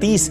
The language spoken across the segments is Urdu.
30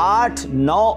8, 9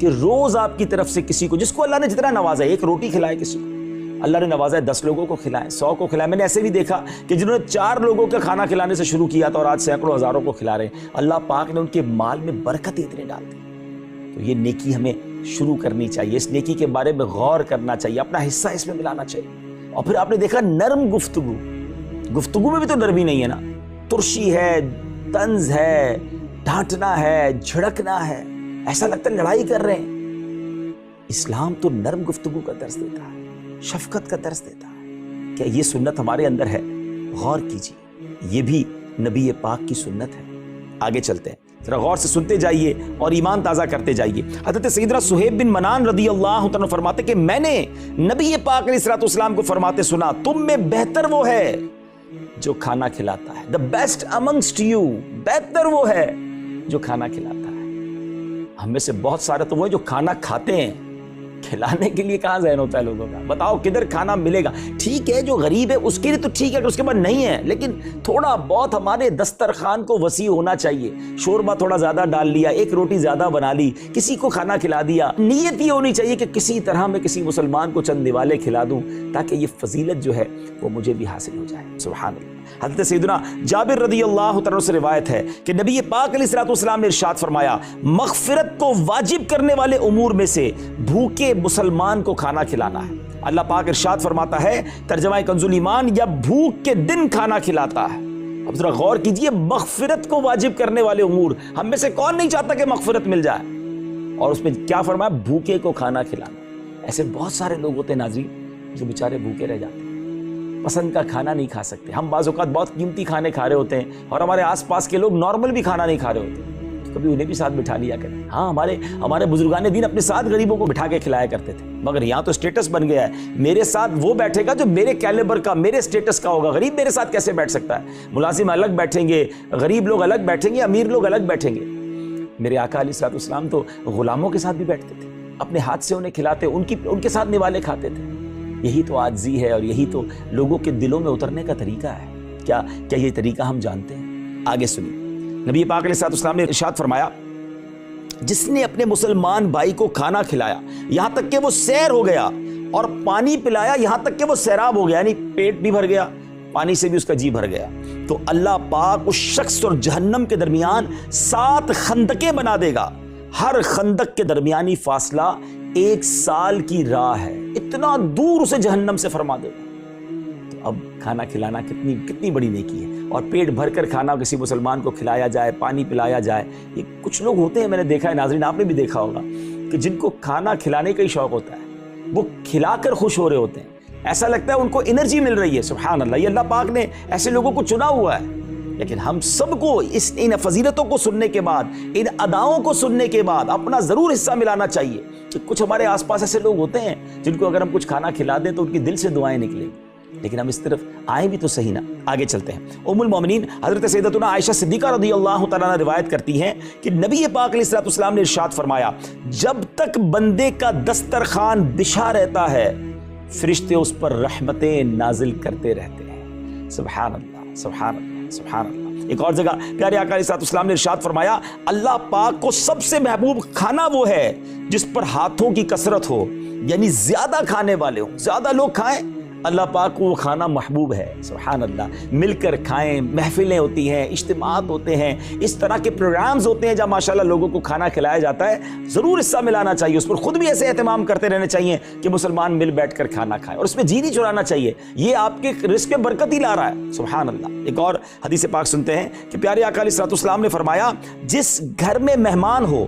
کہ روز آپ کی طرف سے کسی کو، جس کو اللہ نے جتنا نوازا ہے، ایک روٹی کھلائے کسی کو، اللہ نے نوازا ہے 10 لوگوں کو کھلائیں، 100 کو کھلائیں۔ میں نے ایسے بھی دیکھا کہ جنہوں نے 4 لوگوں کا کھانا کھلانے سے شروع کیا تھا اور آج سینکڑوں ہزاروں کو کھلا رہے ہیں۔ اللہ پاک نے ان کے مال میں برکت اتنے ڈال دی۔ تو یہ نیکی ہمیں شروع کرنی چاہیے، اس نیکی کے بارے میں غور کرنا چاہیے، اپنا حصہ اس میں ملانا چاہیے۔ اور پھر آپ نے دیکھا نرم گفتگو میں بھی تو نرمی نہیں ہے نا، ترشی ہے، طنز ہے، ڈانٹنا ہے، جھڑکنا ہے، ایسا لگتا ہے لڑائی کر رہے ہیں۔ اسلام تو نرم گفتگو کا درس دیتا ہے، شفقت کا درس دیتا ہے۔ کیا یہ سنت ہمارے اندر ہے؟ غور کیجیے، یہ بھی نبی پاک کی سنت ہے۔ آگے چلتے ہیں، ذرا غور سے سنتے جائیے اور ایمان تازہ کرتے جائیے۔ حضرت سیدنا صہیب بن منان رضی اللہ عنہ فرماتے کہ میں نے نبی پاک علیہ الصلوۃ والسلام کو فرماتے سنا، تم میں بہتر وہ ہے جو کھانا کھلاتا ہے، the best amongst you، بہتر وہ ہے جو کھانا کھلاتا ہے۔ ہم میں سے بہت سارے تو وہ ہیں جو کھانا کھاتے ہیں، کھلانے کے لیے کہاں ذہن ہوتا ہے لوگوں کا؟ بتاؤ کدھر کھانا ملے گا؟ ٹھیک ہے جو غریب ہے اس کے لیے تو ٹھیک ہے کہ اس کے پاس نہیں ہے، لیکن تھوڑا بہت ہمارے دسترخوان کو وسیع ہونا چاہیے۔ شوربہ تھوڑا زیادہ ڈال لیا، ایک روٹی زیادہ بنا لی، کسی کو کھانا کھلا دیا۔ نیت یہ ہونی چاہیے کہ کسی طرح میں کسی مسلمان کو چند نوالے کھلا دوں تاکہ یہ فضیلت جو ہے وہ مجھے بھی حاصل ہو جائے۔ سبحان اللہ۔ حضرت سیدنا جابر رضی اللہ تعالیٰ سے روایت ہے کہ نبی پاک علیہ الصلوۃ والسلام نے ارشاد فرمایا، مغفرت کو واجب کرنے والے امور میں سے بھوکے مسلمان کو کھانا کھلانا ہے۔ اللہ پاک ارشاد فرماتا ہے، ترجمہ کنز الایمان، یا بھوک کے دن کھانا کھلاتا ہے۔ اب ذرا غور کیجئے، مغفرت کو واجب کرنے والے امور، ہم میں سے کون نہیں چاہتا کہ مغفرت مل جائے؟ اور اس میں کیا فرمایا؟ بھوکے کو کھانا کھلانا۔ ایسے بہت سارے لوگ ہوتے ہیں ناظرین جو بیچارے بھوکے رہ جاتے ہیں، پسند کا کھانا نہیں کھا سکتے۔ ہم بعض اوقات بہت قیمتی کھانے کھا رہے ہوتے ہیں اور ہمارے آس پاس کے لوگ نارمل بھی کھانا نہیں کھا رہے ہوتے، تو کبھی انہیں بھی ساتھ بٹھا لیا کریں۔ ہاں، ہمارے بزرگان دین اپنے ساتھ غریبوں کو بٹھا کے کھلایا کرتے تھے، مگر یہاں تو اسٹیٹس بن گیا ہے، میرے ساتھ وہ بیٹھے گا جو میرے کیلیبر کا، میرے اسٹیٹس کا ہوگا۔ غریب میرے ساتھ کیسے بیٹھ سکتا ہے؟ ملازم الگ بیٹھیں گے، غریب لوگ الگ بیٹھیں گے، امیر لوگ الگ بیٹھیں گے۔ میرے آقا علیہ الصلوۃ والسلام تو غلاموں کے ساتھ بھی بیٹھتے تھے، اپنے ہاتھ سے انہیں کھلاتے، ان کے ساتھ نوالے کھاتے تھے۔ یہی تو عاجزی ہے اور یہی تو لوگوں کے دلوں میں اترنے کا طریقہ ہے۔ کیا یہ طریقہ ہم جانتے ہیں؟ آگے سنیے، نبی پاک علیہ الصلوۃ والسلام نے ارشاد فرمایا، جس نے اپنے مسلمان بھائی کو کھانا کھلایا یہاں تک کہ وہ سیر ہو گیا اور پانی پلایا یہاں تک کہ وہ سیراب ہو گیا، یعنی پیٹ بھی بھر گیا، پانی سے بھی اس کا جی بھر گیا، تو اللہ پاک اس شخص اور جہنم کے درمیان 7 خندقیں بنا دے گا۔ ہر خندق کے درمیانی فاصلہ 1 سال کی راہ ہے، اتنا دور اسے جہنم سے فرما دے گا۔ تو اب کھانا کھلانا کتنی بڑی نیکی ہے، اور پیٹ بھر کر کھانا کسی مسلمان کو کھلایا جائے، پانی پلایا جائے۔ یہ کچھ لوگ ہوتے ہیں، میں نے دیکھا ہے ناظرین، آپ نے بھی دیکھا ہوگا، کہ جن کو کھانا کھلانے کا ہی شوق ہوتا ہے، وہ کھلا کر خوش ہو رہے ہوتے ہیں، ایسا لگتا ہے ان کو انرجی مل رہی ہے۔ سبحان اللہ، یہ اللہ پاک نے ایسے لوگوں کو چنا ہوا ہے۔ لیکن ہم سب کو ان فضیلتوں کو سننے کے بعد، ان اداؤں کو سننے کے بعد اپنا ضرور حصہ ملانا چاہیے۔ کہ کچھ ہمارے آس پاس ایسے لوگ ہوتے ہیں جن کو اگر ہم کچھ کھانا کھلا دیں تو ان کی دل سے دعائیں نکلیں، لیکن ہم اس طرف آئیں بھی تو صحیح نا۔ آگے چلتے ہیں، ام المومنین حضرت سیدتنا عائشہ صدیقہ رضی اللہ تعالیٰ نے روایت کرتی ہیں کہ نبی پاک علیہ الصلوۃ والسلام نے ارشاد فرمایا، جب تک بندے کا دسترخوان بچھا رہتا ہے فرشتے اس پر رحمتیں نازل کرتے رہتے ہیں۔ سبحان اللہ، سبحان اللہ، سبحان اللہ۔ ایک اور جگہ پیارے آقا علیہ الصلوۃ والسلام نے ارشاد فرمایا، اللہ پاک کو سب سے محبوب کھانا وہ ہے جس پر ہاتھوں کی کثرت ہو، یعنی زیادہ کھانے والے ہوں، زیادہ لوگ کھائیں، اللہ پاک کو وہ کھانا محبوب ہے۔ سبحان اللہ، مل کر کھائیں، محفلیں ہوتی ہیں، اجتماعات ہوتے ہیں، اس طرح کے پروگرامز ہوتے ہیں جہاں ماشاءاللہ لوگوں کو کھانا کھلایا جاتا ہے، ضرور حصہ ملانا چاہیے، اس پر خود بھی ایسے اہتمام کرتے رہنے چاہیے کہ مسلمان مل بیٹھ کر کھانا کھائے، اور اس میں جی نہیں چرانا چاہیے، یہ آپ کے رزق میں برکت ہی لا رہا ہے۔ سبحان اللہ۔ ایک اور حدیث پاک سنتے ہیں کہ پیارے آقا علیہ الصلوۃ والسلام نے فرمایا، جس گھر میں مہمان ہو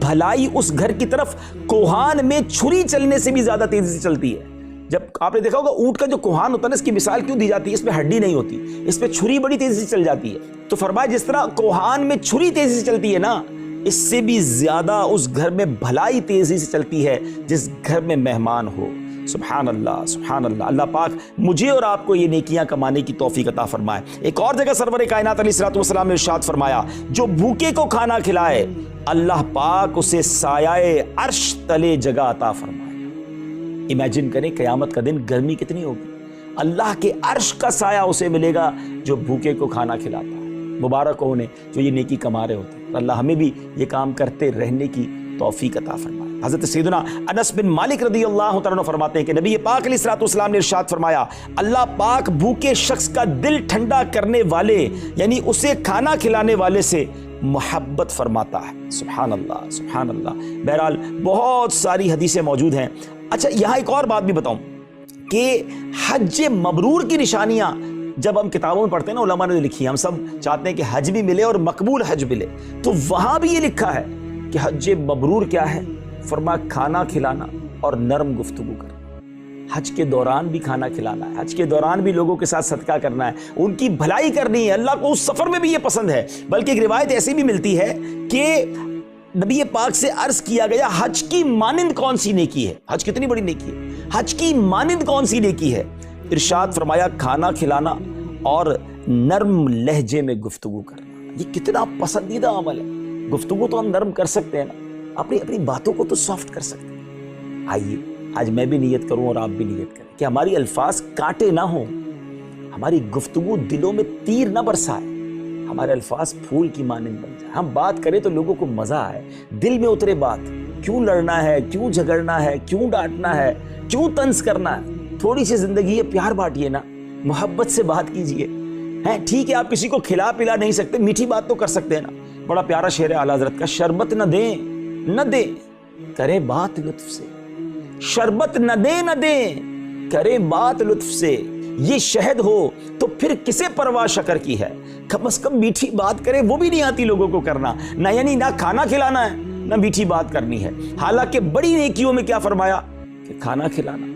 بھلائی اس گھر کی طرف کوہان میں چھری چلنے سے بھی زیادہ تیزی سے چلتی ہے۔ جب آپ نے دیکھا ہوگا اونٹ کا جو کوہان ہوتا ہے نا، اس کی مثال کیوں دی جاتی ہے؟ اس میں ہڈی نہیں ہوتی، اس پہ چھری بڑی تیزی سے چل جاتی ہے، تو فرمایا جس طرح کوہان میں چھری تیزی سے چلتی ہے نا، اس سے بھی زیادہ اس گھر میں بھلائی تیزی سے چلتی ہے جس گھر میں مہمان ہو۔ سبحان اللہ، سبحان اللہ۔ اللہ پاک مجھے اور آپ کو یہ نیکیاں کمانے کی توفیق عطا فرمائے۔ ایک اور جگہ سرور کائنات علیہ الصلوۃ والسلام نے ارشاد فرمایا، جو بھوکے کو کھانا کھلائے اللہ پاک اسے سایہ عرش تلے جگہ عطا فرمائے۔ امیجن کریں قیامت کا دن گرمی کتنی ہوگی، اللہ کے عرش کا سایہ اسے ملے گا جو بھوکے کو کھانا کھلاتا ہے۔ مبارک ہو انہیں جو یہ نیکی کما رہے ہوتے ہیں۔ اللہ ہمیں بھی یہ کام کرتے رہنے کی توفیق عطا فرمائے۔ حضرت سیدنا انس بن مالک رضی اللہ تعالیٰ عنہ فرماتے ہیں کہ نبی پاک علیہ الصلوۃ والسلام نے ارشاد فرمایا، اللہ پاک بھوکے شخص کا دل ٹھنڈا کرنے والے یعنی اسے کھانا کھلانے والے سے محبت فرماتا ہے۔ سبحان اللہ سبحان اللہ۔ بہرحال بہت ساری حدیثیں موجود ہیں۔ اچھا یہاں ایک اور بات بھی بتاؤں کہ حج مبرور کی نشانیاں جب ہم کتابوں میں پڑھتے ہیں نا، علماء نے لکھی ہیں، ہم سب چاہتے ہیں کہ حج بھی ملے اور مقبول حج ملے، تو وہاں بھی یہ لکھا ہے کہ حج مبرور کیا ہے؟ فرمایا کھانا کھلانا اور نرم گفتگو کرنا۔ حج کے دوران بھی کھانا کھلانا ہے، حج کے دوران بھی لوگوں کے ساتھ صدقہ کرنا ہے، ان کی بھلائی کرنی ہے۔ اللہ کو اس سفر میں بھی یہ پسند ہے۔ بلکہ ایک روایت ایسی بھی ملتی ہے کہ نبی پاک سے عرض کیا گیا حج کی مانند کون سی نیکی ہے؟ حج کتنی بڑی نیکی ہے، حج کی مانند کون سی نیکی ہے؟ ارشاد فرمایا کھانا کھلانا اور نرم لہجے میں گفتگو کرنا۔ یہ کتنا پسندیدہ عمل ہے۔ گفتگو تو ہم نرم کر سکتے ہیں نا، اپنی باتوں کو تو سافٹ کر سکتے ہیں۔ آئیے آج میں بھی نیت کروں اور آپ بھی نیت کریں کہ ہماری الفاظ کانٹے نہ ہوں، ہماری گفتگو دلوں میں تیر نہ برسائے، ہمارے الفاظ پھول کی مانند بن جائے۔ ہم بات کریں تو لوگوں کو مزہ آئے، دل میں اترے بات۔ کیوں لڑنا ہے، کیوں جھگڑنا ہے، کیوں ڈانٹنا ہے، کیوں طنز کرنا ہے؟ تھوڑی سی زندگی ہے، پیار بانٹیے نا، محبت سے بات کیجئے۔ ٹھیک ہے آپ کسی کو کھلا پلا نہیں سکتے، میٹھی بات تو کر سکتے ہیں نا۔ بڑا پیارا شعر ہے اعلیٰ حضرت کا، شربت نہ دیں کریں بات لطف سے، شربت نہ دیں کریں بات لطف سے، یہ شہد ہو تو پھر کسے پرواہ شکر کی ہے، کم از کم میٹھی بات کریں، وہ بھی نہیں آتی لوگوں کو کرنا، نہ یعنی نہ کھانا کھلانا ہے نہ میٹھی بات کرنی ہے۔ حالانکہ بڑی نیکیوں میں کیا فرمایا کہ کھانا کھلانا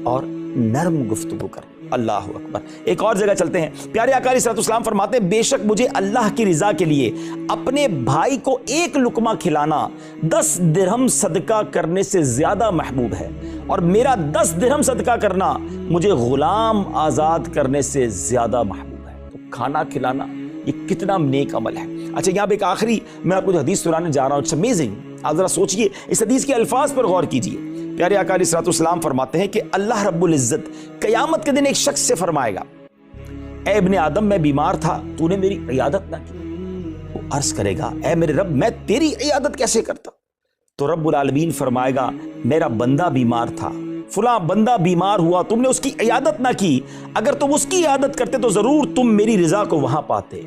اور نرم گفتگو کرنا۔ اللہ اکبر۔ ایک اور جگہ چلتے ہیں، پیارے آقا علیہ الصلوۃ والسلام فرماتے ہیں بے شک مجھے اللہ کی رضا کے لیے اپنے بھائی کو ایک لقمہ کھلانا 10 درہم صدقہ کرنے سے زیادہ محبوب ہے، اور میرا 10 درہم صدقہ کرنا مجھے غلام آزاد کرنے سے زیادہ محبوب ہے۔ تو کھانا کھلانا یہ کتنا نیک عمل ہے۔ اچھا یہاں پہ ایک آخری میں آپ کو حدیث سنانے جا رہا ہوں، اٹس امیزنگ۔ آپ ذرا سوچئے، اس حدیث کے الفاظ پر غور کیجئے۔ پیارے آقا علیہ الصلوۃ والسلام فرماتے ہیں کہ اللہ رب العزت قیامت کے دن ایک شخص سے فرمائے گا، اے ابن آدم میں بیمار تھا، تو نے میری عیادت نہ کی۔ وہ عرض کرے گا اے میرے رب میں تیری عیادت کیسے کرتا؟ تو رب العالمین فرمائے گا میرا بندہ بیمار تھا، فلاں بندہ بیمار ہوا، تم نے اس کی عیادت نہ کی، اگر تم اس کی عیادت کرتے تو ضرور تم میری رضا کو وہاں پاتے۔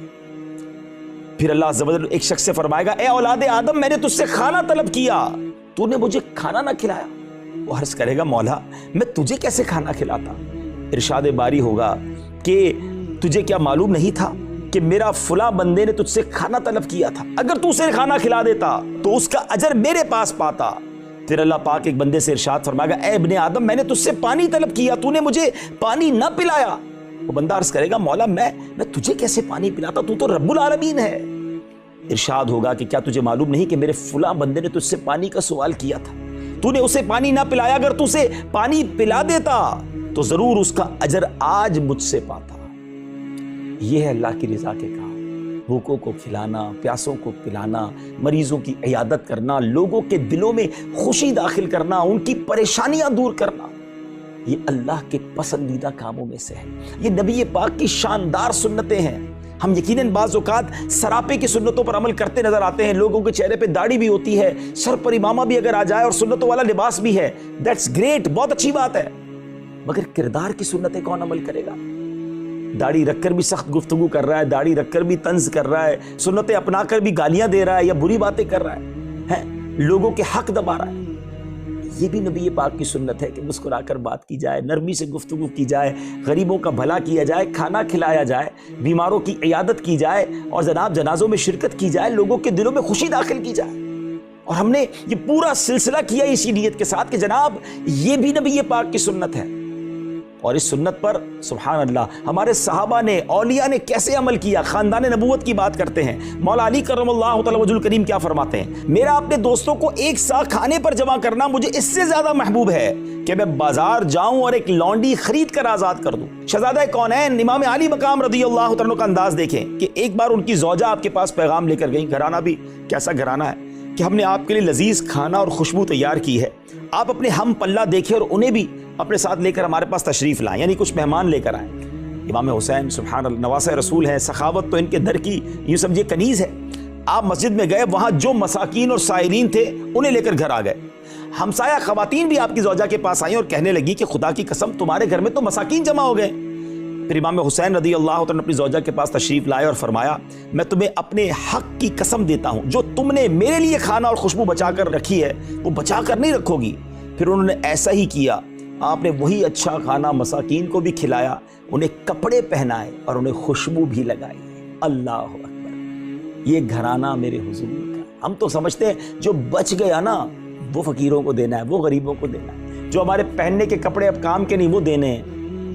پھر اللہ عز و جل ایک شخص سے فرمائے گا اے اولاد آدم میں نے تجھ سے کھانا طلب کیا، تو نے مجھے کھانا نہ کھلایا۔ وہ عرض کرے گا مولا میں تجھے کیسے کھانا کھلاتا؟ ارشاد باری ہوگا کہ تجھے کیا معلوم نہیں تھا کہ میرا فلاں بندے نے تجھ سے کھانا طلب کیا تھا، اگر تو اسے کھانا کھلا دیتا تو اس کا اجر میرے پاس پاتا۔ پھر اللہ پاک ایک بندے سے ارشاد فرمائے گا اے ابن آدم میں نے تجھ سے پانی طلب کیا، تو نے مجھے پانی نہ پلایا۔ وہ بندہ عرض کرے گا مولا میں تجھے کیسے پانی پلاتا، تو رب العالمین ہے۔ ارشاد ہوگا کہ کیا تجھے معلوم نہیں کہ میرے فلاں بندے نے تجھ سے پانی کا سوال کیا تھا، تو نے اسے پانی نہ پلایا، اگر تو اسے پانی پلا دیتا تو ضرور اس کا اجر آج مجھ سے پاتا۔ یہ ہے اللہ کی رضا کے کام، بھوکوں کو کھلانا، پیاسوں کو پلانا، مریضوں کی عیادت کرنا، لوگوں کے دلوں میں خوشی داخل کرنا، ان کی پریشانیاں دور کرنا، یہ اللہ کے پسندیدہ کاموں میں سے ہے۔ یہ نبی پاک کی شاندار سنتیں ہیں۔ ہم یقیناً بعض اوقات سراپے کی سنتوں پر عمل کرتے نظر آتے ہیں، لوگوں کے چہرے پہ داڑھی بھی ہوتی ہے، سر پر امامہ بھی اگر آ جائے اور سنتوں والا لباس بھی ہے، دیٹس گریٹ، بہت اچھی بات ہے، مگر کردار کی سنتیں کون عمل کرے گا؟ داڑھی رکھ کر بھی سخت گفتگو کر رہا ہے، داڑھی رکھ کر بھی طنز کر رہا ہے، سنتیں اپنا کر بھی گالیاں دے رہا ہے یا بری باتیں کر رہا ہے، لوگوں کے حق دبا رہا ہے۔ یہ بھی نبی پاک کی سنت ہے کہ مسکرا کر بات کی جائے، نرمی سے گفتگو کی جائے، غریبوں کا بھلا کیا جائے، کھانا کھلایا جائے، بیماروں کی عیادت کی جائے، اور جناب جنازوں میں شرکت کی جائے، لوگوں کے دلوں میں خوشی داخل کی جائے۔ اور ہم نے یہ پورا سلسلہ کیا اسی نیت کے ساتھ کہ جناب یہ بھی نبی پاک کی سنت ہے۔ اور اس سنت پر سبحان اللہ ہمارے صحابہ نے، اولیاء نے کیسے عمل کیا۔ خاندان نبوت کی بات کرتے ہیں، مولا علی کرم اللہ تعالی وجہ الکریم کیا فرماتے ہیں، میرا اپنے دوستوں کو ایک ساتھ کھانے پر جمع کرنا مجھے اس سے زیادہ محبوب ہے کہ میں بازار جاؤں اور ایک لونڈی خرید کر آزاد کر دوں۔ شہزادہ کونین امام علی مقام رضی اللہ تعالیٰ کا انداز دیکھیں کہ ایک بار ان کی زوجہ آپ کے پاس پیغام لے کر گئی، گھرانہ بھی کیسا گھرانہ ہے کہ ہم نے آپ کے لیے لذیذ کھانا اور خوشبو تیار کی ہے، آپ اپنے ہم پلہ دیکھیں اور انہیں بھی اپنے ساتھ لے کر ہمارے پاس تشریف لائیں، یعنی کچھ مہمان لے کر آئیں۔ امام حسین سبحان اللہ نواسہ رسول ہیں، سخاوت تو ان کے در کی یوں سمجھے کنیز ہے۔ آپ مسجد میں گئے, وہاں جو مساکین اور سائلین تھے انہیں لے کر گھر آ گئے. ہمسایہ خواتین بھی آپ کی زوجہ کے پاس آئیں اور کہنے لگی کہ خدا کی قسم تمہارے گھر میں تو مساکین جمع ہو گئے. پھر امام حسین رضی اللہ عنہ اپنی زوجہ کے پاس تشریف لائے اور فرمایا میں تمہیں اپنے حق کی قسم دیتا ہوں, جو تم نے میرے لیے کھانا اور خوشبو بچا کر رکھی ہے وہ بچا کر نہیں رکھو گی. پھر انہوں نے ایسا ہی کیا, آپ نے وہی اچھا کھانا مساکین کو بھی کھلایا, انہیں کپڑے پہنائے اور انہیں خوشبو بھی لگائی. اللہ اکبر, یہ گھرانہ میرے حضور کا. ہم تو سمجھتے ہیں جو بچ گیا نا وہ فقیروں کو دینا ہے, وہ غریبوں کو دینا ہے, جو ہمارے پہننے کے کپڑے اب کام کے نہیں وہ دینے ہیں.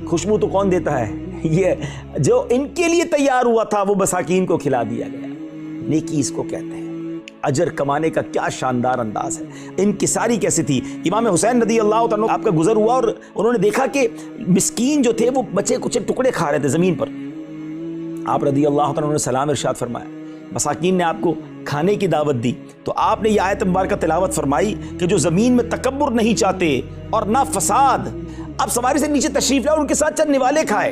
خوشبو تو کون دیتا ہے؟ یہ جو ان کے لیے تیار ہوا تھا وہ مساکین کو کھلا دیا گیا. نیکی اس کو کہتے ہیں. اجر کمانے کا کیا شاندار انداز ہے. انکساری کیسی تھی. امام حسین رضی اللہ عنہ آپ کا گزر ہوا اور انہوں نے دیکھا کہ مسکین جو تھے وہ بچے کچھ ٹکڑے کھا رہے تھے زمین پر. آپ رضی اللہ عنہ نے سلام ارشاد فرمایا, مساکین نے آپ کو کھانے کی دعوت دی تو آپ نے یہ آیت مبارکہ تلاوت فرمائی کہ جو زمین میں تکبر نہیں چاہتے اور نہ فساد, اب سواری سے نیچے تشریف لائے, ان کے ساتھ چند نوالے کھائے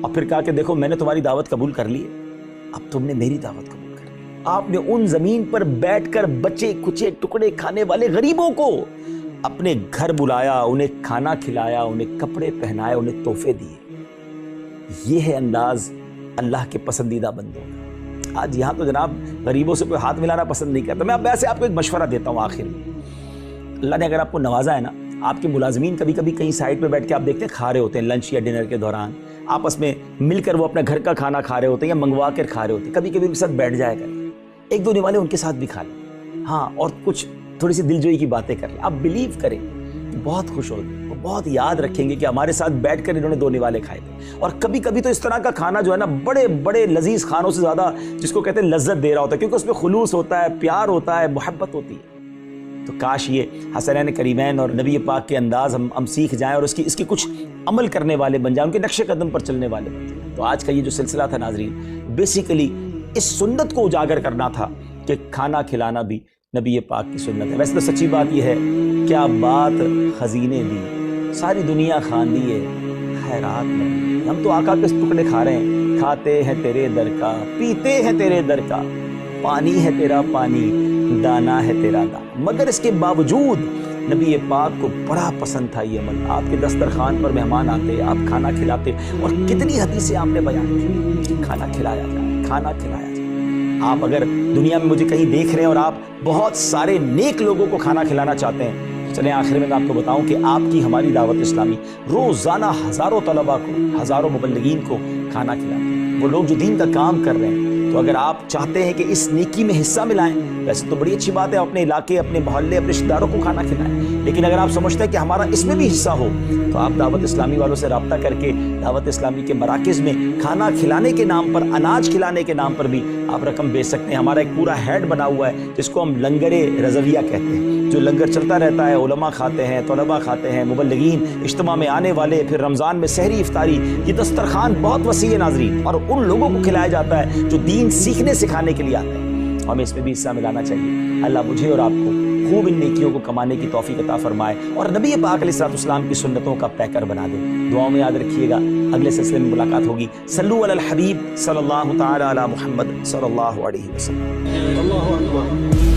اور پھر کہا کہ دیکھو میں نے تمہاری دعوت قبول کر لی ہے, اب تم نے میری دعوت قبول کر لی. آپ نے ان زمین پر بیٹھ کر بچے کچے ٹکڑے کھانے والے غریبوں کو اپنے گھر بلایا, انہیں کھانا کھلایا, انہیں کپڑے پہنائے, انہیں تحفے دیے. یہ ہے انداز اللہ کے پسندیدہ بندوں کا. آج یہاں تو جناب غریبوں سے کوئی ہاتھ ملانا پسند نہیں کرتا. میں اب ویسے آپ کو ایک مشورہ دیتا ہوں آخر میں, اللہ نے اگر آپ کو نوازا ہے نا, آپ کے ملازمین کبھی کبھی کہیں سائٹ پہ بیٹھ کے آپ دیکھتے ہیں کھا رہے ہوتے ہیں لنچ یا ڈنر کے دوران, آپس میں مل کر وہ اپنے گھر کا کھانا کھا رہے ہوتے ہیں یا منگوا کر کھا رہے ہوتے ہیں. کبھی کبھی ان کے ساتھ بیٹھ جایا کریں, ایک دو نوالے ان کے ساتھ بھی کھا لیں, ہاں, اور کچھ تھوڑی سی دل جوئی کی باتیں کر لیں. آپ بلیو کریں بہت خوش ہوتے ہیں, وہ بہت یاد رکھیں گے کہ ہمارے ساتھ بیٹھ کر انہوں نے دو نوالے کھائے تھے. اور کبھی کبھی تو اس طرح کا کھانا جو ہے نا بڑے بڑے لذیذ کھانوں سے زیادہ جس کو کہتے ہیں لذت دے رہا ہوتا ہے, کیونکہ اس میں خلوص ہوتا ہے, پیار ہوتا ہے, محبت ہوتی ہے. تو کاش یہ حسنین کریمین اور نبی پاک کے انداز ہم سیکھ جائیں اور اس کی کچھ عمل کرنے والے بن جائیں, ان کے نقش قدم پر چلنے والے بن جائیں. تو آج کا یہ جو سلسلہ تھا ناظرین, بیسیکلی اس سنت کو اجاگر کرنا تھا کہ کھانا کھلانا بھی نبی پاک کی سنت ہے. ویسے تو سچی بات یہ ہے, کیا بات خزینے دی, ساری دنیا خاندی ہے خیرات نہیں. ہم تو آقا کے ٹکڑے کھا رہے ہیں, کھاتے ہیں تیرے در کا, پیتے ہیں تیرے در کا, پانی ہے تیرا پانی, دانا ہے تیرا دانا. مگر اس کے باوجود نبی پاک کو بڑا پسند تھا یہ عمل. آپ کے دسترخوان پر مہمان آتے, آپ کھانا کھلاتے, اور کتنی حدیثیں آپ نے بیان کی, کھانا کھلایا جائے, کھانا کھلایا جائے. آپ اگر دنیا میں مجھے کہیں دیکھ رہے ہیں اور آپ بہت سارے نیک لوگوں کو کھانا کھلانا چاہتے ہیں, چلیں آخر میں آپ کو بتاؤں کہ آپ کی ہماری دعوت اسلامی روزانہ ہزاروں طلباء کو, ہزاروں مبلغین کو کھانا کھلاتے ہیں. وہ لوگ جو دین کا کام کر رہے ہیں, تو اگر آپ چاہتے ہیں کہ اس نیکی میں حصہ ملائیں, ویسے تو بڑی اچھی بات ہے, اپنے علاقے, اپنے محلے, اپنے رشتہ داروں کو کھانا کھلائیں. لیکن اگر آپ سمجھتے ہیں کہ ہمارا اس میں بھی حصہ ہو, تو آپ دعوت اسلامی والوں سے رابطہ کر کے دعوت اسلامی کے مراکز میں کھانا کھلانے کے نام پر, اناج کھلانے کے نام پر بھی آپ رقم بیچ سکتے ہیں. ہمارا ایک پورا ہیڈ بنا ہوا ہے جس کو ہم لنگر رضویہ کہتے ہیں, جو لنگر چلتا رہتا ہے, علماء کھاتے ہیں, طلباء کھاتے ہیں, مبلغین, اجتماع میں آنے والے, پھر رمضان میں سحری افطاری. یہ دسترخوان بہت وسیع ہے ناظرین, اور ان لوگوں کو کھلایا جاتا ہے جو دین سیکھنے سکھانے کے لیے آتے ہیں. ہمیں اس میں بھی حصہ ملانا چاہیے. اللہ مجھے اور آپ کو خوب ان نیکیوں کو کمانے کی توفیق عطا فرمائے اور نبی پاک علیہ السلام کی سنتوں کا پیکر بنا دے. دعاؤں میں یاد رکھیے گا. اگلے سلسلے میں ملاقات ہوگی. صلو علی الحبیب صلی اللہ تعالی علی محمد صلی اللہ علیہ وسلم. اللہ اکبر.